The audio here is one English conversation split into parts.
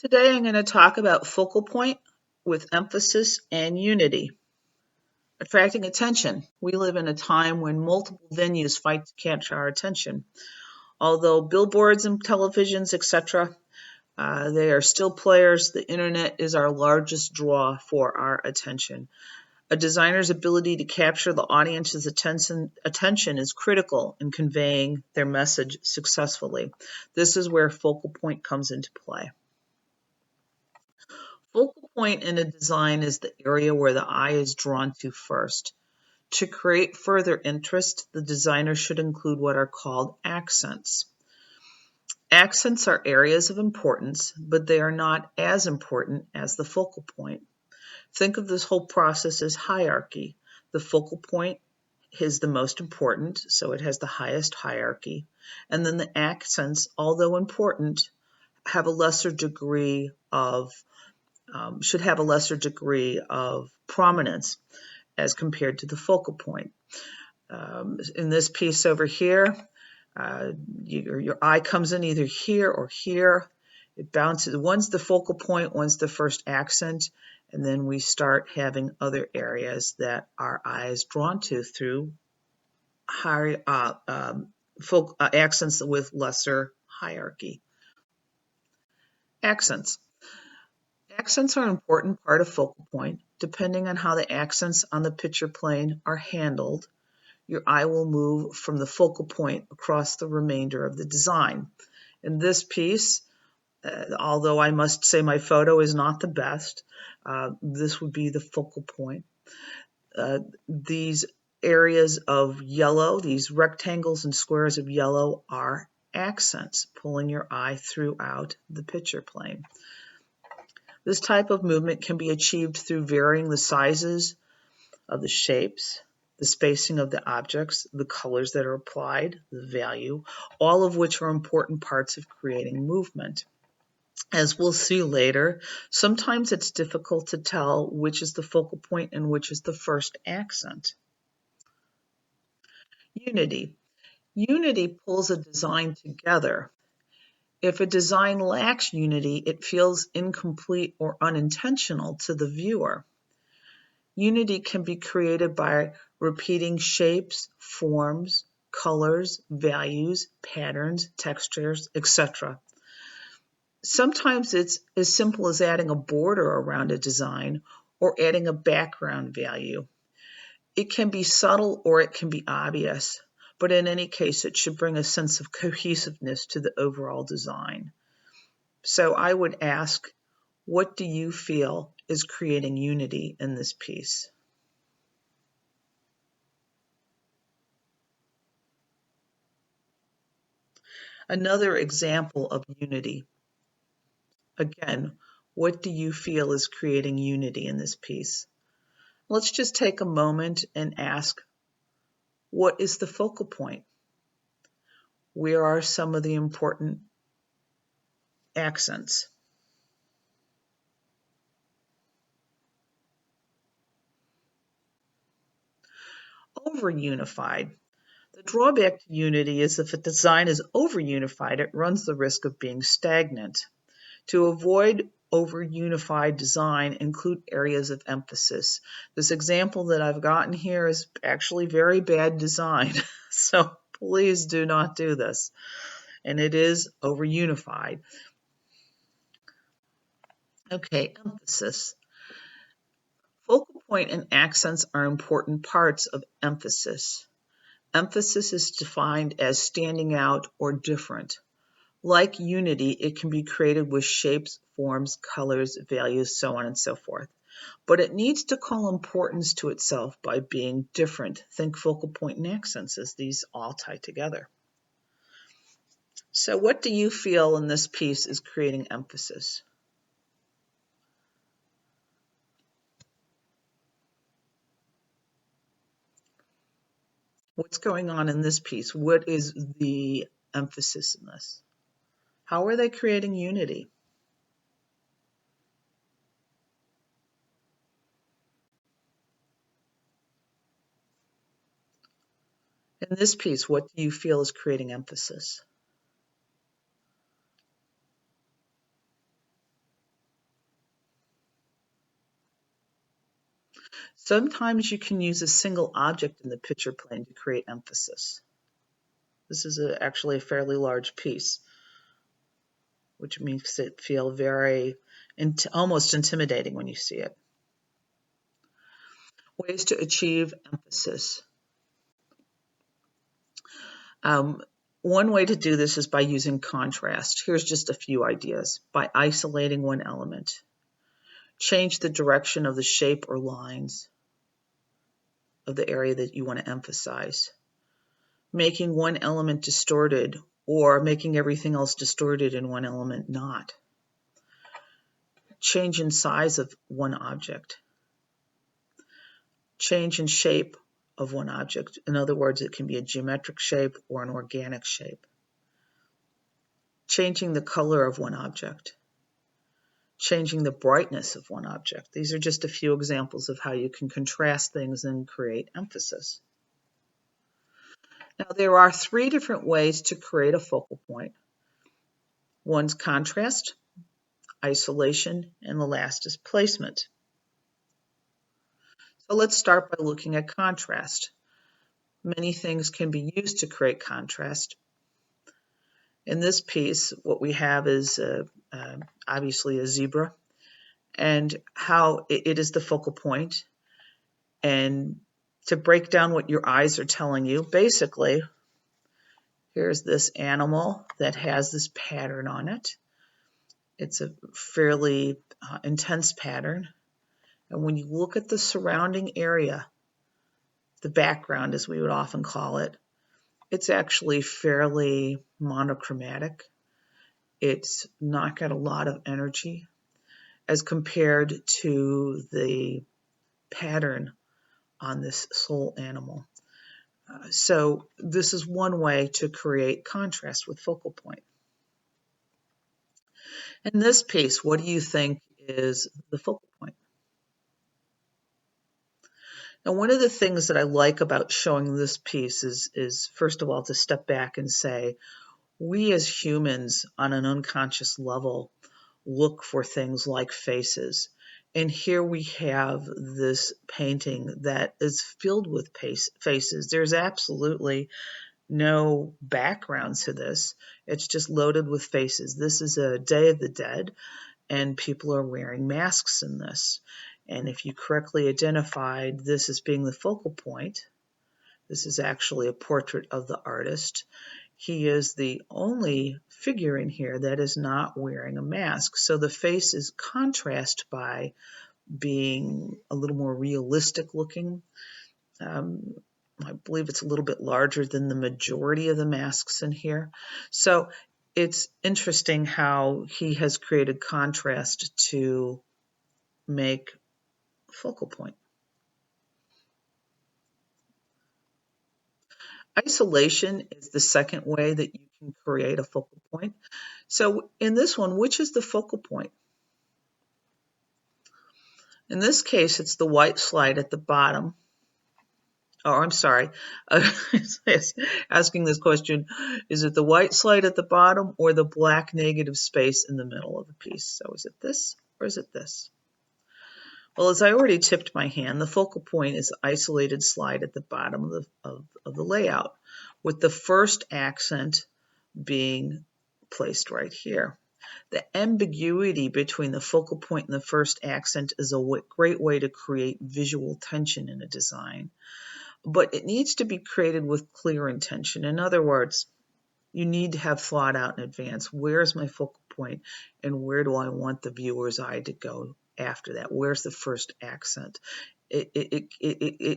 Today I'm going to talk about focal point with emphasis and unity. Attracting attention. We live in a time when multiple venues fight to capture our attention. Although billboards and televisions, etc., they are still players, the internet is our largest draw for our attention. A designer's ability to capture the audience's attention is critical in conveying their message successfully. This is where focal point comes into play. Focal point in a design is the area where the eye is drawn to first. To create further interest, the designer should include what are called accents. Accents are areas of importance, but they are not as important as the focal point. Think of this whole process as hierarchy. The focal point is the most important, so it has the highest hierarchy. And then the accents, although important, have a lesser degree of should have a lesser degree of prominence as compared to the focal point. In this piece over here, your eye comes in either here or here. It bounces. One's the focal point, one's the first accent, and then we start having other areas that our eye is drawn to through higher, accents with lesser hierarchy. Accents. Accents are an important part of focal point. Depending on how the accents on the picture plane are handled, your eye will move from the focal point across the remainder of the design. In this piece, although I must say my photo is not the best, this would be the focal point. These areas of yellow, these rectangles and squares of yellow are accents, pulling your eye throughout the picture plane. This type of movement can be achieved through varying the sizes of the shapes, the spacing of the objects, the colors that are applied, the value, all of which are important parts of creating movement. As we'll see later, sometimes it's difficult to tell which is the focal point and which is the first accent. Unity. Unity pulls a design together. If a design lacks unity, it feels incomplete or unintentional to the viewer. Unity can be created by repeating shapes, forms, colors, values, patterns, textures, etc. Sometimes it's as simple as adding a border around a design or adding a background value. It can be subtle or it can be obvious, but in any case, it should bring a sense of cohesiveness to the overall design. So I would ask, what do you feel is creating unity in this piece? Another example of unity. Again, what do you feel is creating unity in this piece? Let's just take a moment and ask, what is the focal point? Where are some of the important accents? Over-unified. The drawback to unity is if a design is over-unified, it runs the risk of being stagnant. To avoid over-unified design, include areas of emphasis. This example that I've gotten here is actually very bad design, so please do not do this. And it is over-unified. Okay, emphasis. Focal point and accents are important parts of emphasis. Emphasis is defined as standing out or different. Like unity, it can be created with shapes, forms, colors, values, so on and so forth. But it needs to call importance to itself by being different. Think focal point and accents as these all tie together. So what do you feel in this piece is creating emphasis? What's going on in this piece? What is the emphasis in this? How are they creating unity? In this piece, what do you feel is creating emphasis? Sometimes you can use a single object in the picture plane to create emphasis. This is actually a fairly large piece, which makes it feel very almost intimidating when you see it. Ways to achieve emphasis. One way to do this is by using contrast. Here's just a few ideas. By isolating one element. Change the direction of the shape or lines of the area that you want to emphasize. Making one element distorted or making everything else distorted and one element not. Change in size of one object. Change in shape of one object. In other words, it can be a geometric shape or an organic shape. Changing the color of one object. Changing the brightness of one object. These are just a few examples of how you can contrast things and create emphasis. Now, there are 3 different ways to create a focal point. One's contrast, isolation, and the last is placement. So let's start by looking at contrast. Many things can be used to create contrast. In this piece, what we have is obviously a zebra, and how it is the focal point. And to break down what your eyes are telling you, basically, here's this animal that has this pattern on it. It's a fairly intense pattern. And when you look at the surrounding area, the background, as we would often call it, it's actually fairly monochromatic. It's not got a lot of energy as compared to the pattern on this sole animal. So this is one way to create contrast with focal point. In this piece, what do you think is the focal point? Now, one of the things that I like about showing this piece is first of all, to step back and say, we as humans on an unconscious level look for things like faces. And here we have this painting that is filled with faces. There's absolutely no background to this. It's just loaded with faces. This is a Day of the Dead, and people are wearing masks in this. And if you correctly identified this as being the focal point, this is actually a portrait of the artist. He is the only figure in here that is not wearing a mask. So the face is contrasted by being a little more realistic looking. I believe it's a little bit larger than the majority of the masks in here. So it's interesting how he has created contrast to make focal point. Isolation is the second way that you can create a focal point. So in this one, which is the focal point? In this case, it's the white slide at the bottom. Oh, I'm sorry. Asking this question, is it the white slide at the bottom or the black negative space in the middle of the piece? So is it this or is it this? Well, as I already tipped my hand, the focal point is the isolated slide at the bottom of the layout, with the first accent being placed right here. The ambiguity between the focal point and the first accent is a great way to create visual tension in a design. But it needs to be created with clear intention. In other words, you need to have thought out in advance. Where's my focal point and where do I want the viewer's eye to go after that? Where's the first accent?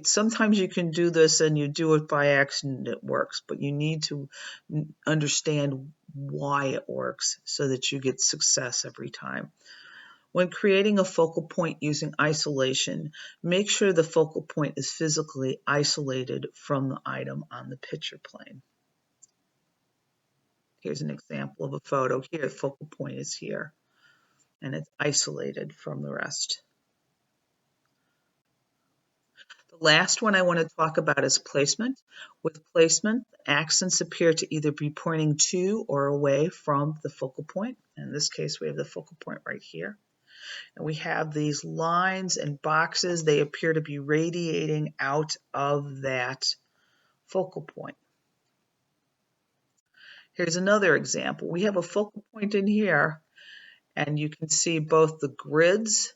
Sometimes you can do this and you do it by accident, it works, but you need to understand why it works so that you get success every time. When creating a focal point using isolation, make sure the focal point is physically isolated from the item on the picture plane. Here's an example of a photo here. The focal point is here, and it's isolated from the rest. The last one I want to talk about is placement. With placement, accents appear to either be pointing to or away from the focal point. In this case, we have the focal point right here. And we have these lines and boxes. They appear to be radiating out of that focal point. Here's another example. We have a focal point in here, and you can see both the grids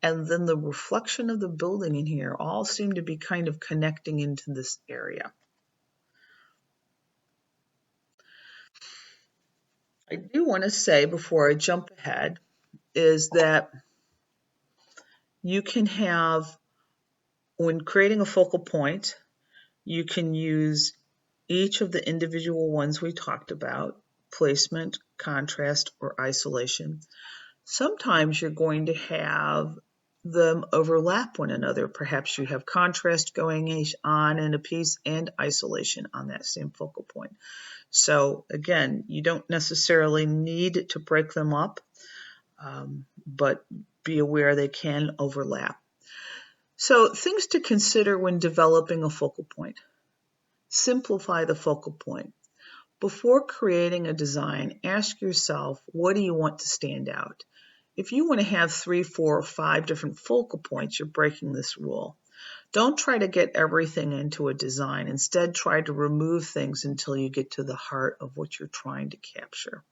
and then the reflection of the building in here all seem to be kind of connecting into this area. I do want to say before I jump ahead is that you can have, when creating a focal point, you can use each of the individual ones we talked about, placement, contrast, or isolation. Sometimes you're going to have them overlap one another. Perhaps you have contrast going on in a piece and isolation on that same focal point. So again, you don't necessarily need to break them up, but be aware they can overlap. So things to consider when developing a focal point. Simplify the focal point. Before creating a design, ask yourself, what do you want to stand out? If you want to have 3, 4, or 5 different focal points, you're breaking this rule. Don't try to get everything into a design. Instead, try to remove things until you get to the heart of what you're trying to capture.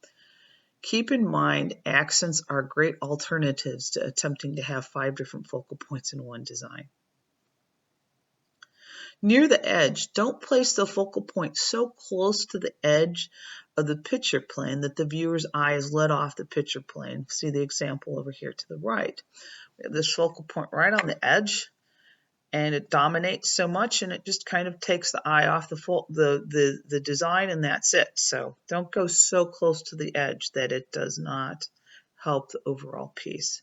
Keep in mind, accents are great alternatives to attempting to have 5 different focal points in one design. Near the edge, don't place the focal point so close to the edge of the picture plane that the viewer's eye is let off the picture plane. See the example over here to the right. We have this focal point right on the edge, and it dominates so much, and it just kind of takes the eye off the design, and that's it. So don't go so close to the edge that it does not help the overall piece.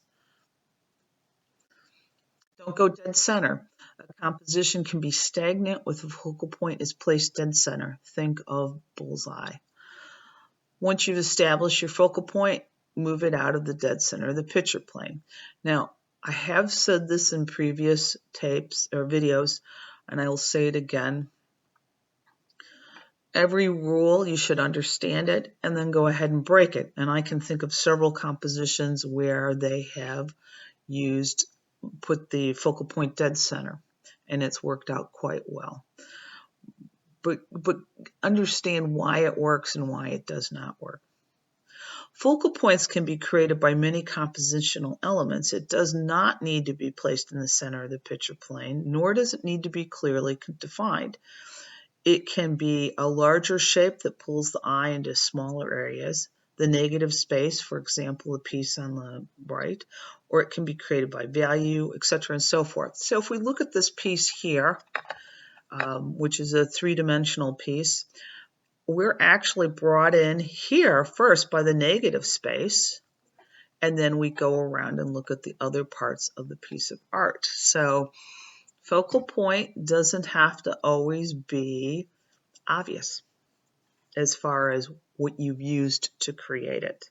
Don't go dead center. A composition can be stagnant with a focal point is placed dead center. Think of bullseye. Once you've established your focal point, move it out of the dead center of the picture plane. Now, I have said this in previous tapes or videos, and I will say it again. Every rule, you should understand it and then go ahead and break it. And I can think of several compositions where they have put the focal point dead center, and it's worked out quite well. But understand why it works and why it does not work. Focal points can be created by many compositional elements. It does not need to be placed in the center of the picture plane, nor does it need to be clearly defined. It can be a larger shape that pulls the eye into smaller areas, the negative space, for example, a piece on the right, or it can be created by value, etc., and so forth. So if we look at this piece here, which is a 3-dimensional piece, we're actually brought in here first by the negative space, and then we go around and look at the other parts of the piece of art. So focal point doesn't have to always be obvious as far as what you've used to create it.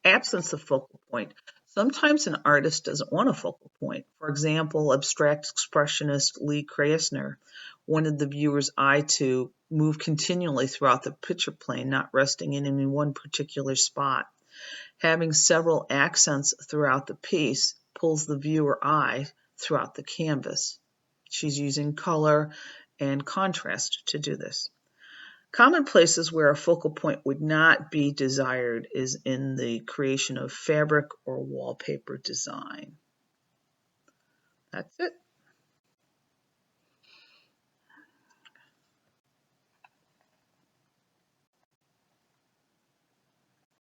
Absence of focal point. Sometimes an artist doesn't want a focal point. For example, abstract expressionist Lee Krasner wanted the viewer's eye to move continually throughout the picture plane, not resting in any one particular spot. Having several accents throughout the piece pulls the viewer eye throughout the canvas. She's using color and contrast to do this. Common places where a focal point would not be desired is in the creation of fabric or wallpaper design. That's it.